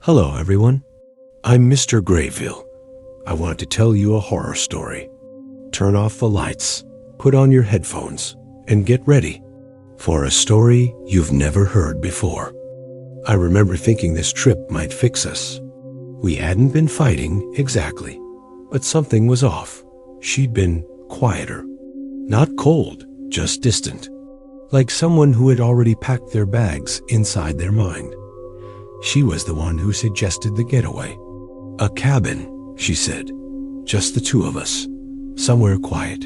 Hello, everyone. I'm Mr.Graveveil. I want to tell you a horror story. Turn off the lights, put on your headphones, and get ready for a story you've never heard before. I remember thinking this trip might fix us. We hadn't been fighting exactly, but something was off. She'd been quieter. Not cold, just distant. Like someone who had already packed their bags inside their mind. She was the one who suggested the getaway. A cabin, she said. Just the two of us. Somewhere quiet.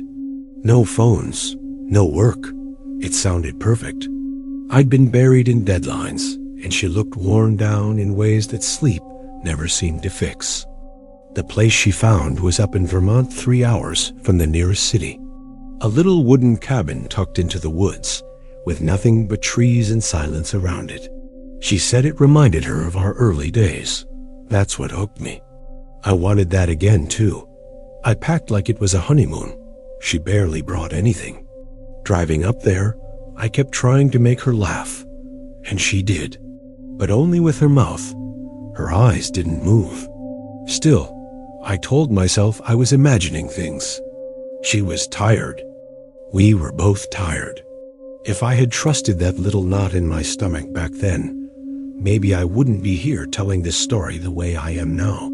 No phones. No work. It sounded perfect. I'd been buried in deadlines, and she looked worn down in ways that sleep never seemed to fix. The place she found was up in Vermont, 3 hours from the nearest city. A little wooden cabin tucked into the woods, with nothing but trees and silence around it. She said it reminded her of our early days. That's what hooked me. I wanted that again, too. I packed like it was a honeymoon. She barely brought anything. Driving up there, I kept trying to make her laugh, and she did, but only with her mouth. Her eyes didn't move. Still, I told myself I was imagining things. She was tired. We were both tired. If I had trusted that little knot in my stomach back then, maybe I wouldn't be here telling this story the way I am now.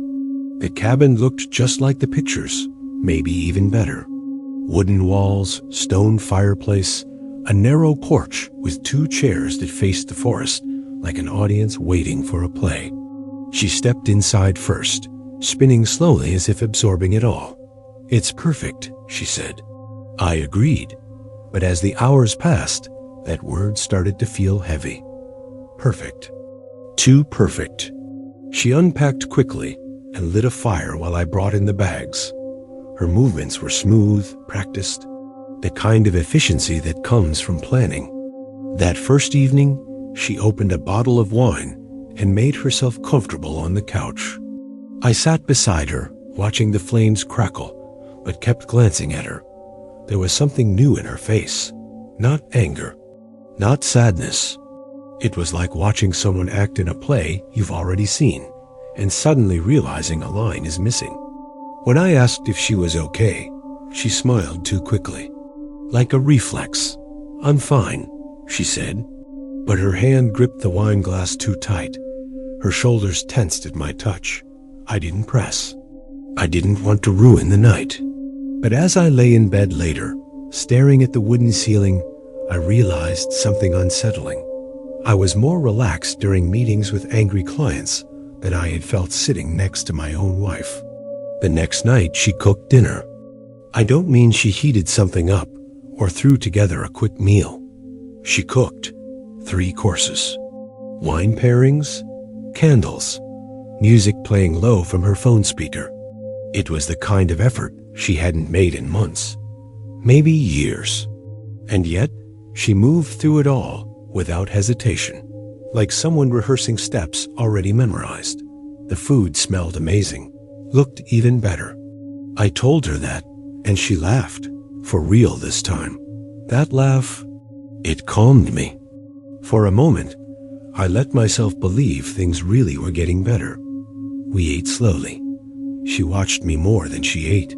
The cabin looked just like the pictures, maybe even better. Wooden walls, stone fireplace, a narrow porch with 2 chairs that faced the forest like an audience waiting for a play. She stepped inside first, spinning slowly as if absorbing it all. "It's perfect," she said. I agreed, but as the hours passed, that word started to feel heavy. Perfect. Too perfect. She unpacked quickly and lit a fire while I brought in the bags. Her movements were smooth, practiced, the kind of efficiency that comes from planning. That first evening, she opened a bottle of wine and made herself comfortable on the couch. I sat beside her, watching the flames crackle, but kept glancing at her. There was something new in her face. Not anger, not sadness. It was like watching someone act in a play you've already seen, and suddenly realizing a line is missing. When I asked if she was okay, she smiled too quickly. Like a reflex. "I'm fine," she said, but her hand gripped the wine glass too tight. Her shoulders tensed at my touch. I didn't press. I didn't want to ruin the night. But as I lay in bed later, staring at the wooden ceiling, I realized something unsettling. I was more relaxed during meetings with angry clients than I had felt sitting next to my own wife. The next night, she cooked dinner. I don't mean she heated something up or threw together a quick meal. She cooked 3 courses. Wine pairings, candles, music playing low from her phone speaker. It was the kind of effort she hadn't made in months, maybe years. And yet, she moved through it all without hesitation, like someone rehearsing steps already memorized. The food smelled amazing, looked even better. I told her that, and she laughed, for real this time. That laugh, it calmed me. For a moment, I let myself believe things really were getting better. We ate slowly. She watched me more than she ate.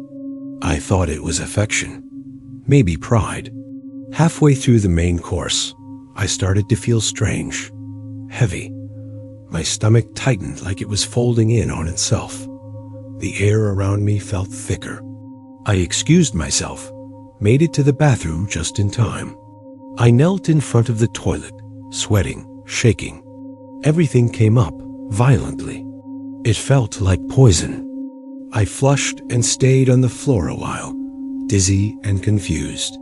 I thought it was affection, maybe pride. Halfway through the main course, I started to feel strange, heavy. My stomach tightened like it was folding in on itself. The air around me felt thicker. I excused myself, made it to the bathroom just in time. I knelt in front of the toilet, sweating, shaking. Everything came up, violently. It felt like poison. I flushed and stayed on the floor a while, dizzy and confused.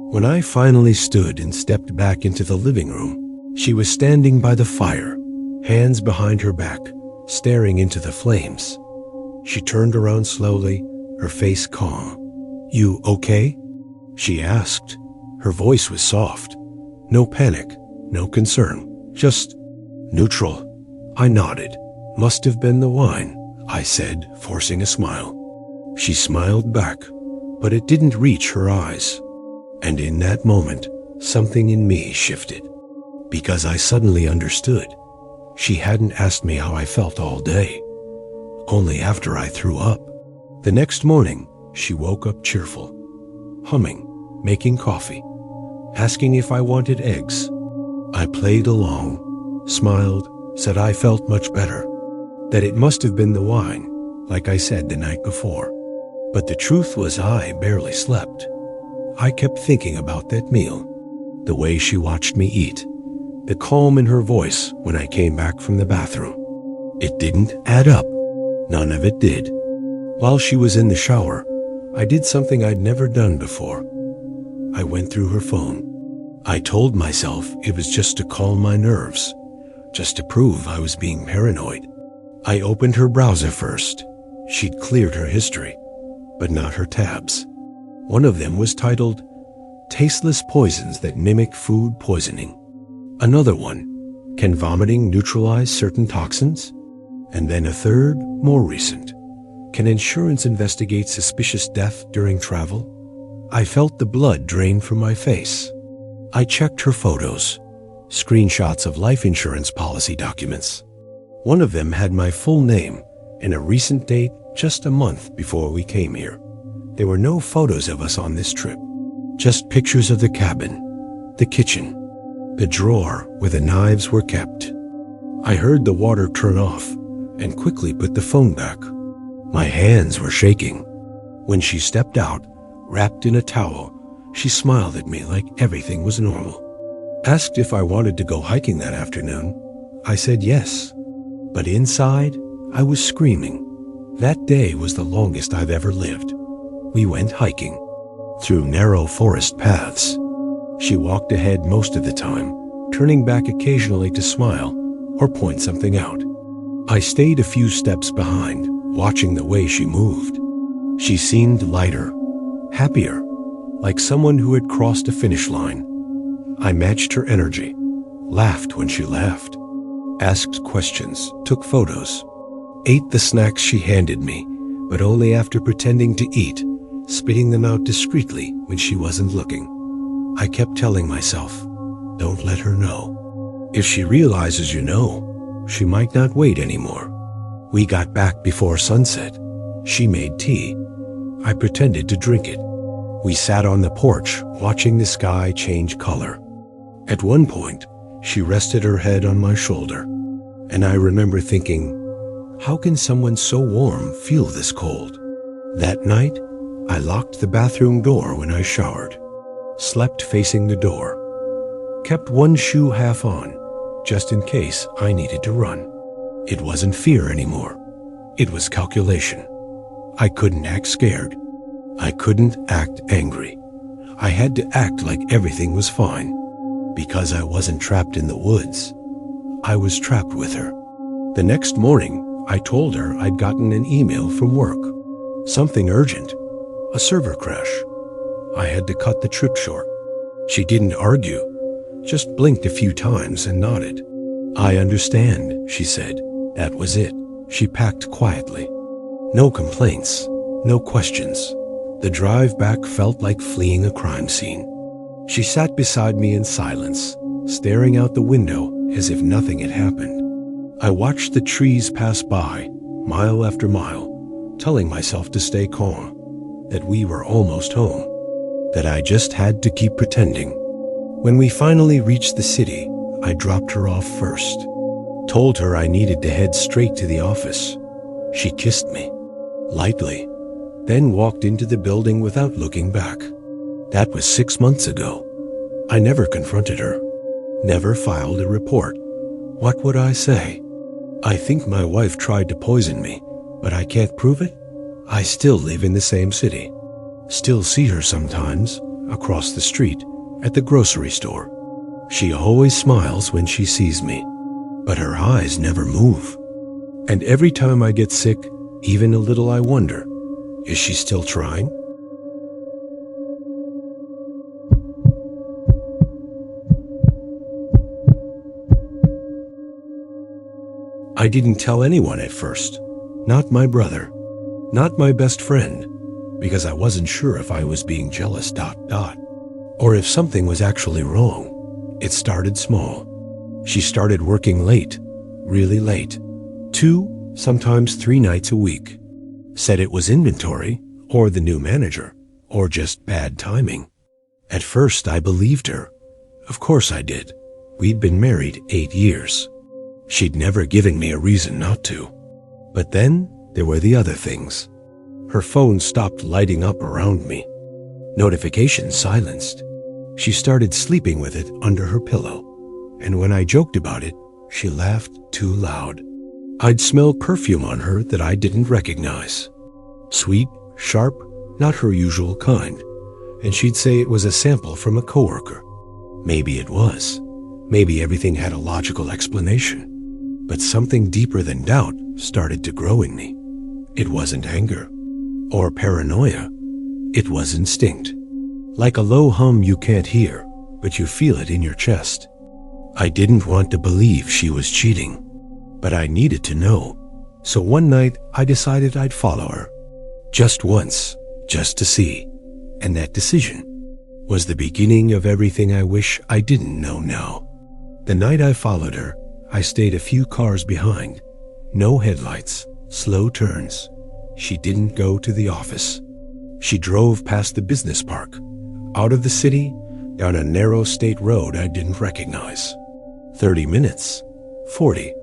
When I finally stood and stepped back into the living room, she was standing by the fire, hands behind her back, staring into the flames. She turned around slowly, her face calm. "You okay?" she asked. Her voice was soft. No panic, no concern, just neutral. I nodded. "Must have been the wine," I said, forcing a smile. She smiled back, but it didn't reach her eyes. And in that moment, something in me shifted, because I suddenly understood. She hadn't asked me how I felt all day, only after I threw up. The next morning, she woke up cheerful, humming, making coffee, asking if I wanted eggs. I played along, smiled, said I felt much better, that it must have been the wine, like I said the night before. But the truth was I barely slept. I kept thinking about that meal, the way she watched me eat, the calm in her voice when I came back from the bathroom. It didn't add up. None of it did. While she was in the shower, I did something I'd never done before. I went through her phone. I told myself it was just to calm my nerves, just to prove I was being paranoid. I opened her browser first. She'd cleared her history, but not her tabs. One of them was titled, "Tasteless Poisons That Mimic Food Poisoning." Another one, "Can vomiting neutralize certain toxins?" And then a third, more recent, "Can insurance investigate suspicious death during travel?" I felt the blood drain from my face. I checked her photos, screenshots of life insurance policy documents. One of them had my full name and a recent date just a month before we came here. There were no photos of us on this trip, just pictures of the cabin, the kitchen, the drawer where the knives were kept. I heard the water turn off and quickly put the phone back. My hands were shaking. When she stepped out, wrapped in a towel, she smiled at me like everything was normal. Asked if I wanted to go hiking that afternoon. I said yes, but inside, I was screaming. That day was the longest I've ever lived. We went hiking through narrow forest paths. She walked ahead most of the time, turning back occasionally to smile or point something out. I stayed a few steps behind, watching the way she moved. She seemed lighter, happier, like someone who had crossed a finish line. I matched her energy, laughed when she laughed, asked questions, took photos, ate the snacks she handed me, but only after pretending to eat, spitting them out discreetly when she wasn't looking. I kept telling myself, don't let her know. If she realizes you know, she might not wait anymore. We got back before sunset. She made tea. I pretended to drink it. We sat on the porch, watching the sky change color. At one point, she rested her head on my shoulder, and I remember thinking, how can someone so warm feel this cold? That night, I locked the bathroom door when I showered, slept facing the door, kept one shoe half on, just in case I needed to run. It wasn't fear anymore. It was calculation. I couldn't act scared. I couldn't act angry. I had to act like everything was fine. Because I wasn't trapped in the woods, I was trapped with her. The next morning, I told her I'd gotten an email from work. Something urgent. A server crash. I had to cut the trip short. She didn't argue, just blinked a few times and nodded. I understand, she said. That was it. She packed quietly. No complaints, no questions. The drive back felt like fleeing a crime scene. She sat beside me in silence, staring out the window as if nothing had happened. I watched the trees pass by, mile after mile, telling myself to stay calm, that we were almost home, that I just had to keep pretending. When we finally reached the city, I dropped her off first, told her I needed to head straight to the office. She kissed me, lightly, then walked into the building without looking back. That was 6 months ago. I never confronted her, never filed a report. What would I say? I think my wife tried to poison me, but I can't prove it. I still live in the same city, still see her sometimes, across the street, at the grocery store. She always smiles when she sees me, but her eyes never move. And every time I get sick, even a little, I wonder, is she still trying? I didn't tell anyone at first, not my brother, not my best friend, because I wasn't sure if I was being jealous, or if something was actually wrong. It started small. She started working late, really late. 2, sometimes 3 nights a week. Said it was inventory, or the new manager, or just bad timing. At first, I believed her. Of course I did. We'd been married 8 years. She'd never given me a reason not to. But then, there were the other things. Her phone stopped lighting up around me. Notifications silenced. She started sleeping with it under her pillow. And when I joked about it, she laughed too loud. I'd smell perfume on her that I didn't recognize. Sweet, sharp, not her usual kind. And she'd say it was a sample from a coworker. Maybe it was. Maybe everything had a logical explanation. But something deeper than doubt started to grow in me. It wasn't anger or paranoia. It was instinct. Like a low hum you can't hear, but you feel it in your chest. I didn't want to believe she was cheating, but I needed to know. So one night I decided I'd follow her. Just once, just to see. And that decision was the beginning of everything I wish I didn't know now. The night I followed her, I stayed a few cars behind. No headlights, slow turns. She didn't go to the office. She drove past the business park, out of the city, down a narrow state road I didn't recognize. 30 minutes, 40.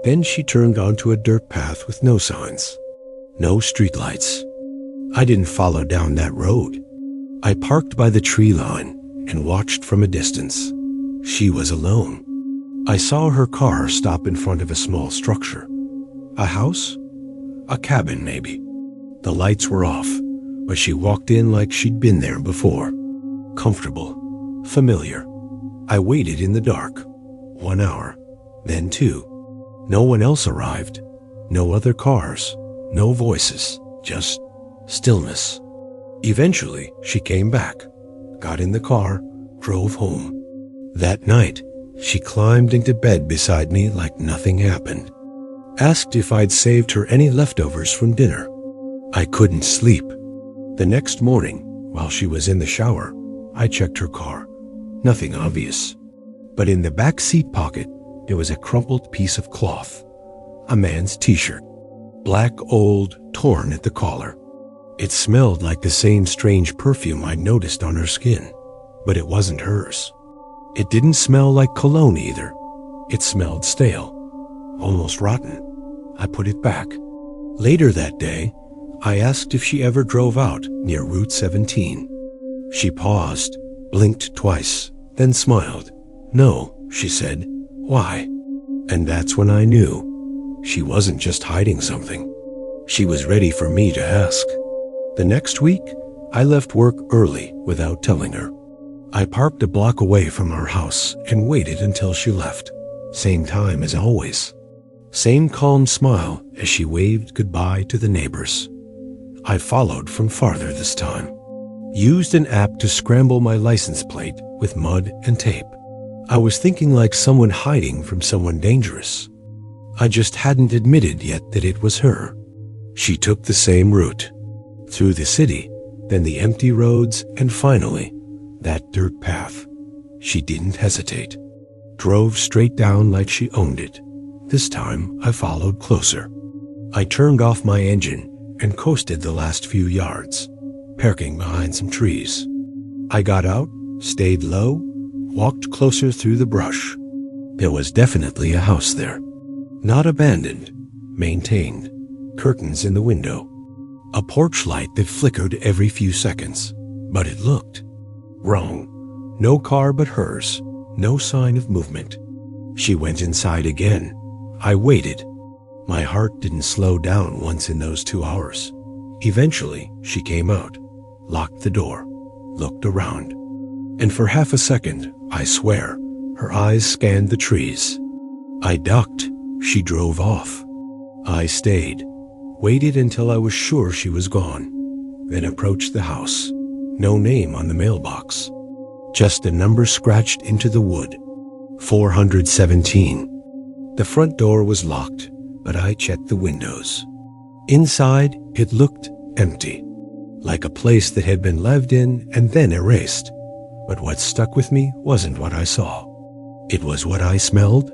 Then she turned onto a dirt path with no signs, no streetlights. I didn't follow down that road. I parked by the tree line and watched from a distance. She was alone. I saw her car stop in front of a small structure. A house? A cabin, maybe. The lights were off, but she walked in like she'd been there before. Comfortable, familiar. I waited in the dark. 1 hour, then 2. No one else arrived. No other cars, no voices, just stillness. Eventually, she came back, got in the car, drove home. That night, she climbed into bed beside me like nothing happened. Asked if I'd saved her any leftovers from dinner. I couldn't sleep. The next morning, while she was in the shower, I checked her car. Nothing obvious. But in the back seat pocket, there was a crumpled piece of cloth. A man's t-shirt. Black, old, torn at the collar. It smelled like the same strange perfume I'd noticed on her skin, but it wasn't hers. It didn't smell like cologne either. It smelled stale, almost rotten. I put it back. Later that day, I asked if she ever drove out near Route 17. She paused, blinked twice, then smiled. No, she said. Why? And that's when I knew. She wasn't just hiding something. She was ready for me to ask. The next week, I left work early without telling her. I parked a block away from our house and waited until she left. Same time as always. Same calm smile as she waved goodbye to the neighbors. I followed from farther this time. Used an app to scramble my license plate with mud and tape. I was thinking like someone hiding from someone dangerous. I just hadn't admitted yet that it was her. She took the same route. Through the city, then the empty roads, and finally, that dirt path. She didn't hesitate. Drove straight down like she owned it. This time, I followed closer. I turned off my engine and coasted the last few yards, parking behind some trees. I got out, stayed low, walked closer through the brush. There was definitely a house there. Not abandoned, maintained. Curtains in the window. A porch light that flickered every few seconds. But it looked wrong. No car but hers. No sign of movement. She went inside again. I waited. My heart didn't slow down once in those 2 hours. Eventually, she came out, locked the door, looked around. And for half a second, I swear, her eyes scanned the trees. I ducked. She drove off. I stayed, waited until I was sure she was gone, then approached the house. No name on the mailbox. Just a number scratched into the wood. 417. The front door was locked, but I checked the windows. Inside, it looked empty, like a place that had been lived in and then erased. But what stuck with me wasn't what I saw. It was what I smelled.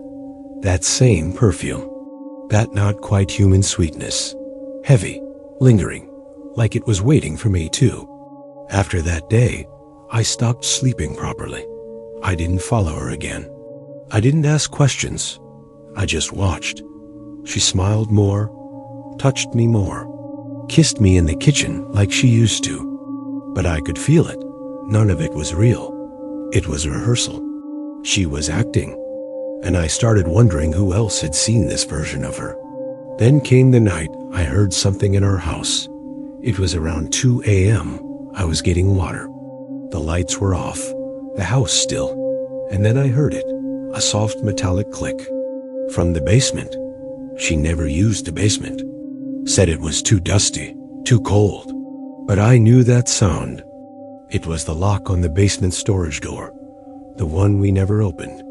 That same perfume. That not quite human sweetness. Heavy, lingering, like it was waiting for me too. After that day, I stopped sleeping properly. I didn't follow her again. I didn't ask questions. I just watched. She smiled more, touched me more, kissed me in the kitchen like she used to. But I could feel it. None of it was real. It was rehearsal. She was acting. And I started wondering who else had seen this version of her. Then came the night I heard something in our house. It was around 2 a.m. I was getting water. The lights were off, the house still, and then I heard it, a soft metallic click. From the basement. She never used the basement. Said it was too dusty, too cold. But I knew that sound. It was the lock on the basement storage door, the one we never opened.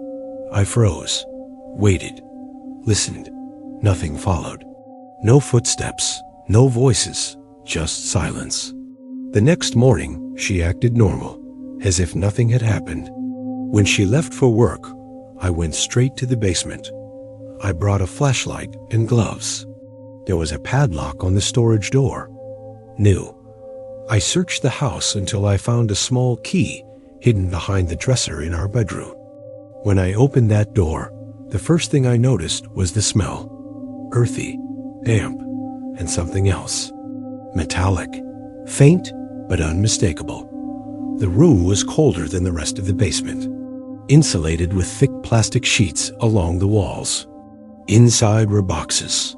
I froze, waited, listened. Nothing followed. No footsteps, no voices, just silence. The next morning, she acted normal, as if nothing had happened. When she left for work, I went straight to the basement. I brought a flashlight and gloves. There was a padlock on the storage door. New. I searched the house until I found a small key hidden behind the dresser in our bedroom. When I opened that door, the first thing I noticed was the smell. Earthy, damp, and something else. Metallic, faint but unmistakable. The room was colder than the rest of the basement, insulated with thick plastic sheets along the walls. Inside were boxes,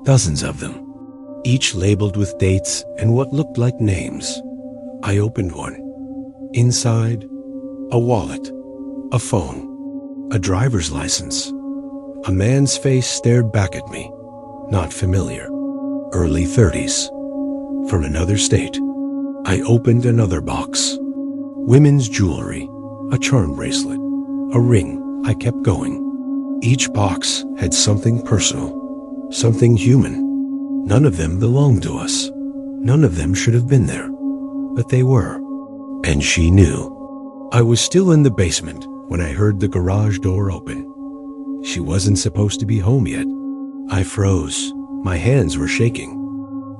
dozens of them, each labeled with dates and what looked like names. I opened one. Inside, a wallet, a phone, a driver's license. A man's face stared back at me, not familiar. Early 30s, from another state. I opened another box. Women's jewelry, a charm bracelet, a ring. I kept going. Each box had something personal, something human. None of them belonged to us. None of them should have been there, but they were. And she knew. I was still in the basement when I heard the garage door open. She wasn't supposed to be home yet. I froze. My hands were shaking.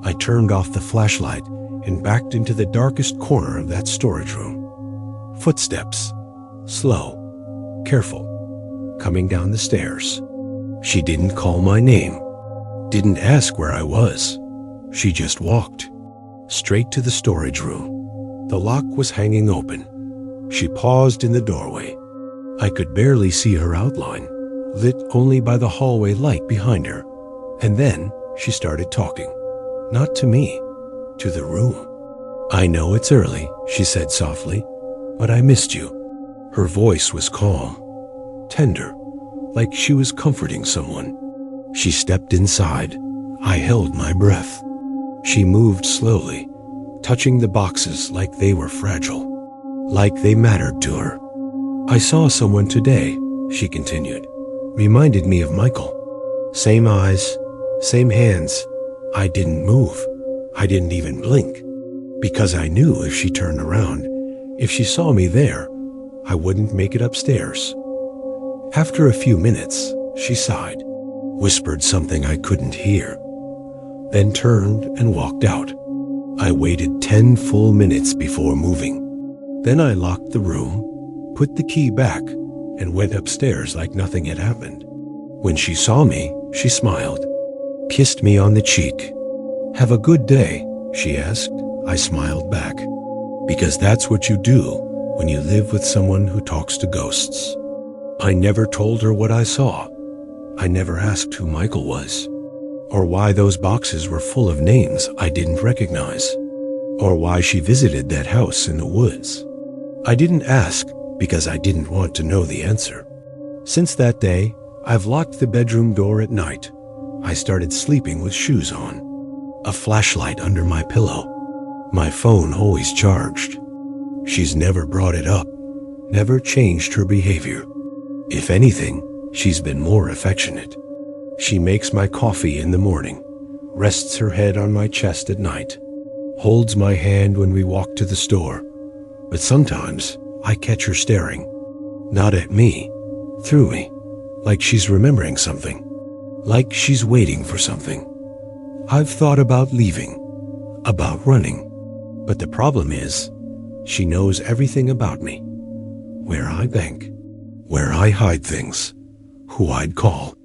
I turned off the flashlight and backed into the darkest corner of that storage room. Footsteps. Slow. Careful. Coming down the stairs. She didn't call my name. Didn't ask where I was. She just walked. Straight to the storage room. The lock was hanging open. She paused in the doorway. I could barely see her outline, lit only by the hallway light behind her. And then she started talking. Not to me, to the room. I know it's early, she said softly, but I missed you. Her voice was calm, tender, like she was comforting someone. She stepped inside. I held my breath. She moved slowly, touching the boxes like they were fragile, like they mattered to her. I saw someone today, she continued. Reminded me of Michael. Same eyes, same hands. I didn't move. I didn't even blink. Because I knew if she turned around, if she saw me there, I wouldn't make it upstairs. After a few minutes, she sighed, whispered something I couldn't hear, then turned and walked out. I waited 10 full minutes before moving. Then I locked the room, put the key back, and went upstairs like nothing had happened. When she saw me, she smiled, kissed me on the cheek. Have a good day, she asked. I smiled back. Because that's what you do when you live with someone who talks to ghosts. I never told her what I saw. I never asked who Michael was, or why those boxes were full of names I didn't recognize, or why she visited that house in the woods. I didn't ask because I didn't want to know the answer. Since that day, I've locked the bedroom door at night. I started sleeping with shoes on, a flashlight under my pillow, my phone always charged. She's never brought it up, never changed her behavior. If anything, she's been more affectionate. She makes my coffee in the morning, rests her head on my chest at night, holds my hand when we walk to the store. But sometimes I catch her staring, not at me, through me, like she's remembering something, like she's waiting for something. I've thought about leaving, about running, but the problem is, she knows everything about me. Where I bank, where I hide things, who I'd call,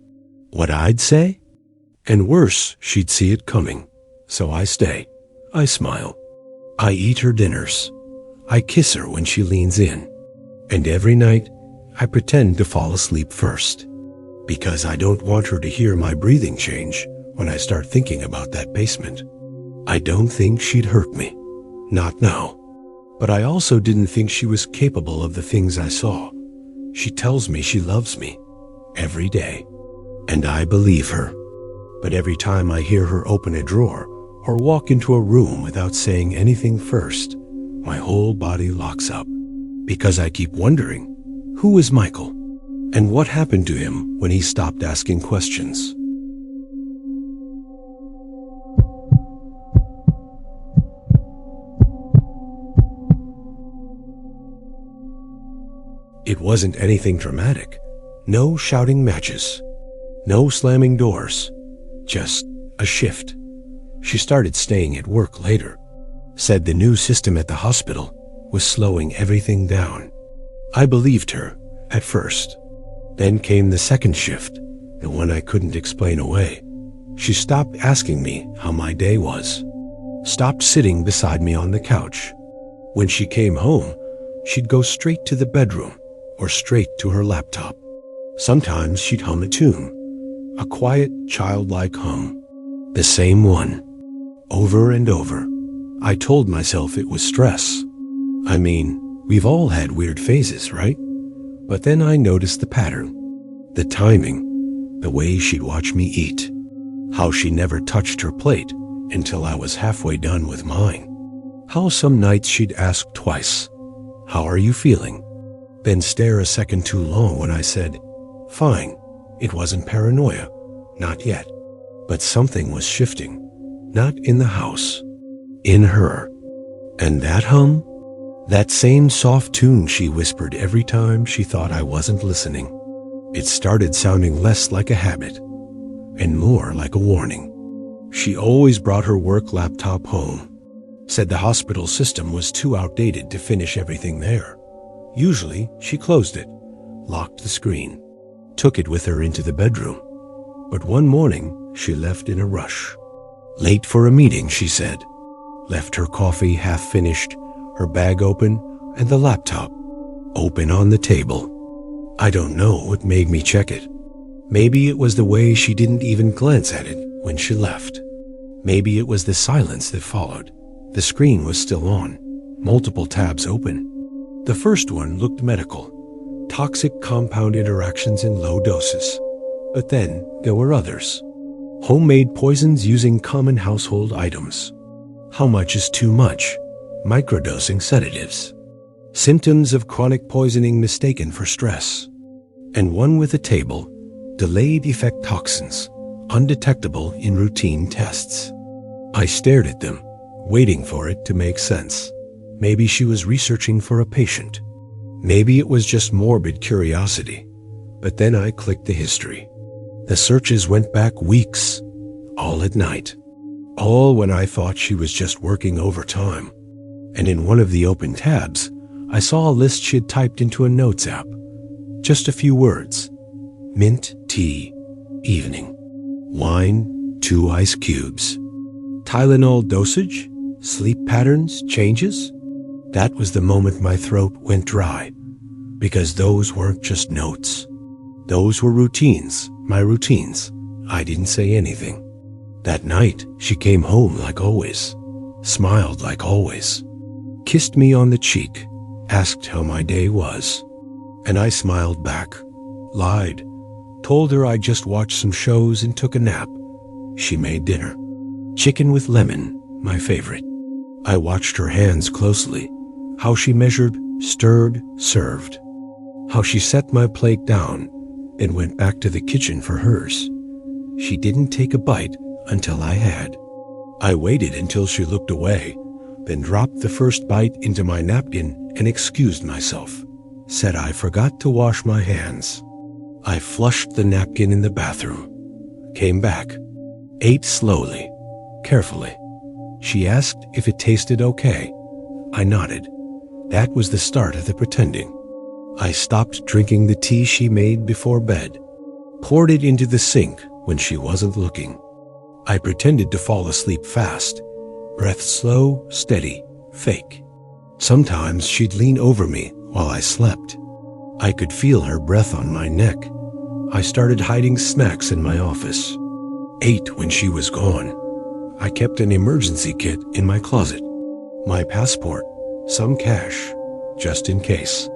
what I'd say, and worse, she'd see it coming. So I stay, I smile, I eat her dinners, I kiss her when she leans in, and every night I pretend to fall asleep first, because I don't want her to hear my breathing change when I start thinking about that basement. I don't think she'd hurt me, not now. But I also didn't think she was capable of the things I saw. She tells me she loves me every day, and I believe her. But every time I hear her open a drawer or walk into a room without saying anything first, my whole body locks up, because I keep wondering, who is Michael? And what happened to him when he stopped asking questions? It wasn't anything dramatic. No shouting matches. No slamming doors. Just a shift. She started staying at work later. Said the new system at the hospital was slowing everything down. I believed her at first. Then came the second shift, the one I couldn't explain away. She stopped asking me how my day was. Stopped sitting beside me on the couch. When she came home, she'd go straight to the bedroom or straight to her laptop. Sometimes she'd hum a tune, a quiet, childlike hum. The same one, over and over. I told myself it was stress. I mean, we've all had weird phases, right? But then I noticed the pattern, the timing, the way she'd watch me eat, how she never touched her plate until I was halfway done with mine, how some nights she'd ask twice, "How are you feeling?" Then stare a second too long when I said, "Fine." It wasn't paranoia, not yet. But something was shifting, not in the house, in her. And that hum? That same soft tune she whispered every time she thought I wasn't listening. It started sounding less like a habit and more like a warning. She always brought her work laptop home. Said the hospital system was too outdated to finish everything there. Usually, she closed it, locked the screen, took it with her into the bedroom. But one morning, she left in a rush. Late for a meeting, she said. Left her coffee half finished, her bag open, and the laptop open on the table. I don't know what made me check it. Maybe it was the way she didn't even glance at it when she left. Maybe it was the silence that followed. The screen was still on, multiple tabs open. The first one looked medical, toxic compound interactions in low doses. But then there were others. Homemade poisons using common household items. How much is too much? Microdosing sedatives. Symptoms of chronic poisoning mistaken for stress. And one with a table, delayed effect toxins, undetectable in routine tests. I stared at them, waiting for it to make sense. Maybe she was researching for a patient. Maybe it was just morbid curiosity. But then I clicked the history. The searches went back weeks, all at night. All when I thought she was just working overtime. And in one of the open tabs, I saw a list she had typed into a notes app. Just a few words. Mint tea, evening. Wine, 2 ice cubes. Tylenol dosage, sleep patterns, changes. That was the moment my throat went dry, because those weren't just notes. Those were routines, my routines. I didn't say anything. That night, she came home like always, smiled like always, kissed me on the cheek, asked how my day was. And I smiled back, lied, told her I just watched some shows and took a nap. She made dinner. Chicken with lemon, my favorite. I watched her hands closely, how she measured, stirred, served. How she set my plate down and went back to the kitchen for hers. She didn't take a bite until I had. I waited until she looked away, then dropped the first bite into my napkin and excused myself. Said I forgot to wash my hands. I flushed the napkin in the bathroom, came back, ate slowly, carefully. She asked if it tasted okay. I nodded. That was the start of the pretending. I stopped drinking the tea she made before bed, poured it into the sink when she wasn't looking. I pretended to fall asleep fast, breath slow, steady, fake. Sometimes she'd lean over me while I slept. I could feel her breath on my neck. I started hiding snacks in my office. Ate when she was gone. I kept an emergency kit in my closet. My passport, some cash, just in case.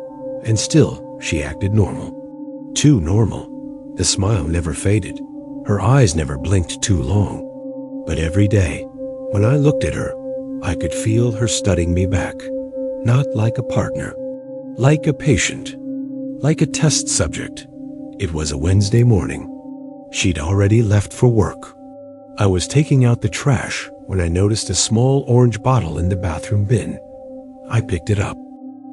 And still, she acted normal. Too normal. The smile never faded. Her eyes never blinked too long. But every day, when I looked at her, I could feel her studying me back. Not like a partner, like a patient, like a test subject. It was a Wednesday morning. She'd already left for work. I was taking out the trash when I noticed a small orange bottle in the bathroom bin. I picked it up.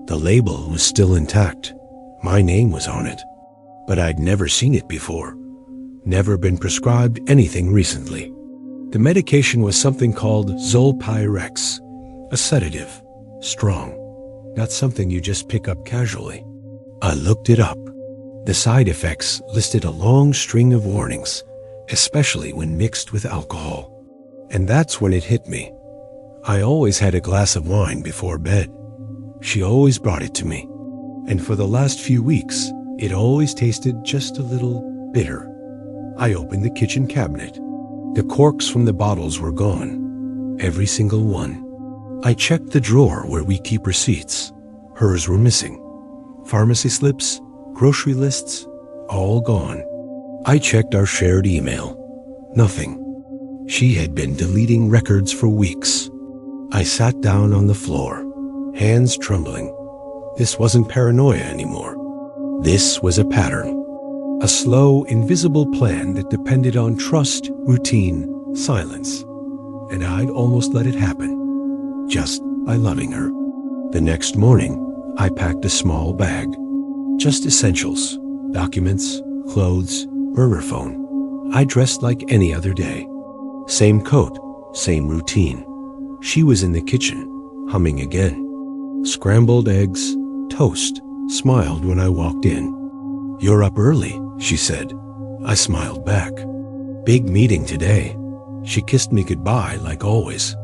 The label was still intact. My name was on it. But I'd never seen it before. Never been prescribed anything recently. The medication was something called Zolpirx, a sedative, strong, not something you just pick up casually. I looked it up. The side effects listed a long string of warnings, especially when mixed with alcohol. And that's when it hit me. I always had a glass of wine before bed. She always brought it to me. And for the last few weeks, it always tasted just a little bitter. I opened the kitchen cabinet. The corks from the bottles were gone. Every single one. I checked the drawer where we keep receipts. Hers were missing. Pharmacy slips, grocery lists, all gone. I checked our shared email. Nothing. She had been deleting records for weeks. I sat down on the floor, hands trembling. This wasn't paranoia anymore. This was a pattern. A slow, invisible plan that depended on trust, routine, silence. And I'd almost let it happen, just by loving her. The next morning, I packed a small bag. Just essentials, documents, clothes, burner phone. I dressed like any other day. Same coat, same routine. She was in the kitchen, humming again. Scrambled eggs, toast, smiled when I walked in. "You're up early," she said. I smiled back. "Big meeting today." She kissed me goodbye like always,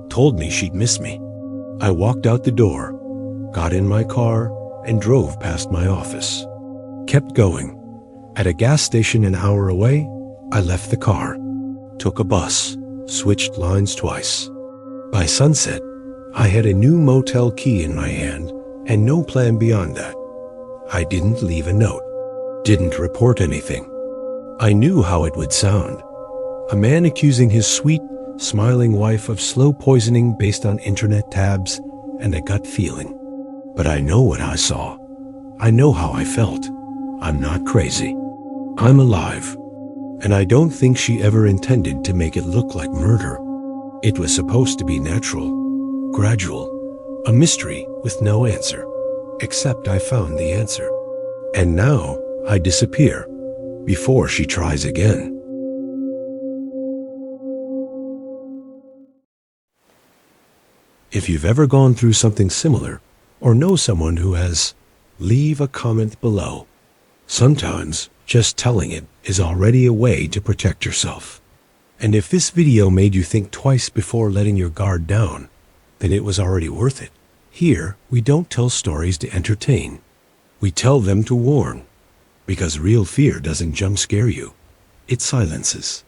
told me she'd miss me. I walked out the door, got in my car, and drove past my office. Kept going. At a gas station an hour away, I left the car, took a bus, switched lines twice. By sunset, I had a new motel key in my hand and no plan beyond that. I didn't leave a note, didn't report anything. I knew how it would sound. A man accusing his sweet, smiling wife of slow poisoning based on internet tabs and a gut feeling. But I know what I saw. I know how I felt. I'm not crazy. I'm alive. And I don't think she ever intended to make it look like murder. It was supposed to be natural, gradual, a mystery with no answer, except I found the answer. And now I disappear before she tries again. If you've ever gone through something similar or know someone who has, leave a comment below. Sometimes just telling it is already a way to protect yourself. And if this video made you think twice before letting your guard down, then it was already worth it. Here, we don't tell stories to entertain. We tell them to warn. Because real fear doesn't jump scare you. It silences.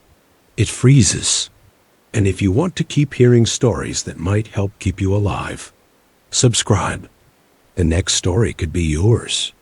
It freezes. And if you want to keep hearing stories that might help keep you alive, subscribe. The next story could be yours.